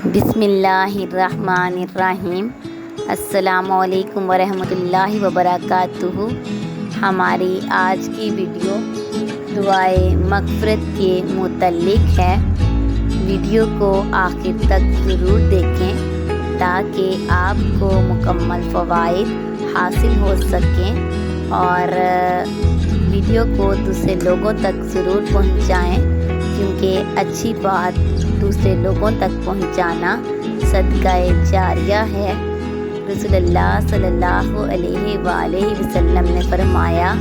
بسم اللہ الرحمن الرحیم۔ السلام علیکم ورحمۃ اللہ وبرکاتہ۔ ہماری آج کی ویڈیو دعائے مغفرت کے متعلق ہے۔ ویڈیو کو آخر تک ضرور دیکھیں تاکہ آپ کو مکمل فوائد حاصل ہو سکیں، اور ویڈیو کو دوسرے لوگوں تک ضرور پہنچائیں، کیونکہ اچھی بات دوسرے لوگوں تک پہنچانا صدقہ جاریہ ہے۔ رسول اللہ صلی اللہ علیہ وآلہ وسلم نے فرمایا،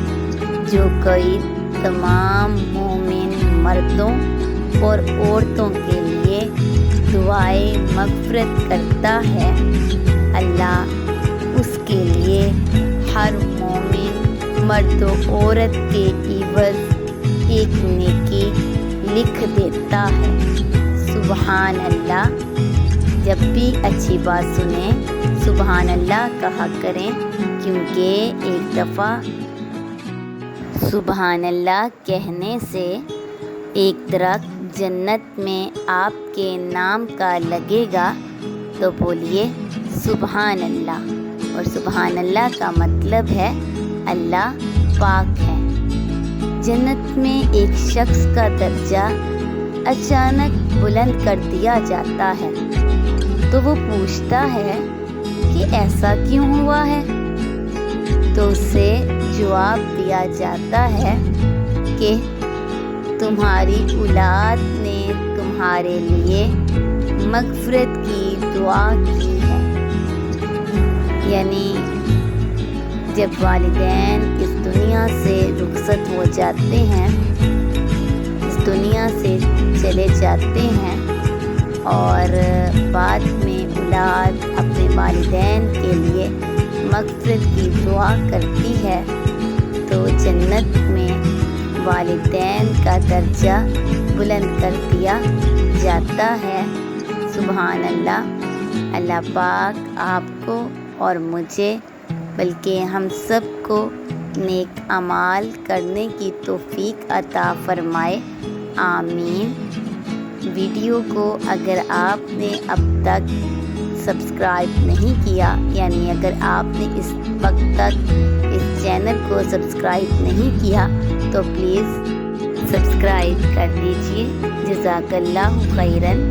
جو کوئی تمام مومن مردوں اور عورتوں کے لیے دعائے مغفرت کرتا ہے، اللہ اس کے لیے ہر مومن مرد و عورت کے عوض ایک نیکی لکھ دیتا ہے۔ سبحان اللہ۔ جب بھی اچھی بات سنیں سبحان اللہ کہا کریں، کیونکہ ایک دفعہ سبحان اللہ کہنے سے ایک درخت جنت میں آپ کے نام کا لگے گا، تو بولیے سبحان اللہ۔ اور سبحان اللہ کا مطلب ہے اللہ پاک ہے۔ جنت میں ایک شخص کا درجہ اچانک بلند کر دیا جاتا ہے، تو وہ پوچھتا ہے کہ ایسا کیوں ہوا ہے؟ تو اسے جواب دیا جاتا ہے کہ تمہاری اولاد نے تمہارے لیے مغفرت کی دعا کی ہے۔ یعنی جب والدین اس دنیا سے رخصت ہو جاتے ہیں، اس دنیا سے چلے جاتے ہیں، اور بعد میں اولاد اپنے والدین کے لیے مغفرت کی دعا کرتی ہے، تو جنت میں والدین کا درجہ بلند کر دیا جاتا ہے۔ سبحان اللہ۔ اللہ پاک آپ کو اور مجھے بلکہ ہم سب کو نیک اعمال کرنے کی توفیق عطا فرمائے، آمین۔ ویڈیو کو اگر آپ نے اب تک سبسکرائب نہیں کیا، یعنی اگر آپ نے اس وقت تک اس چینل کو سبسکرائب نہیں کیا، تو پلیز سبسکرائب کر لیجئے۔ جزاک اللہ خیراً۔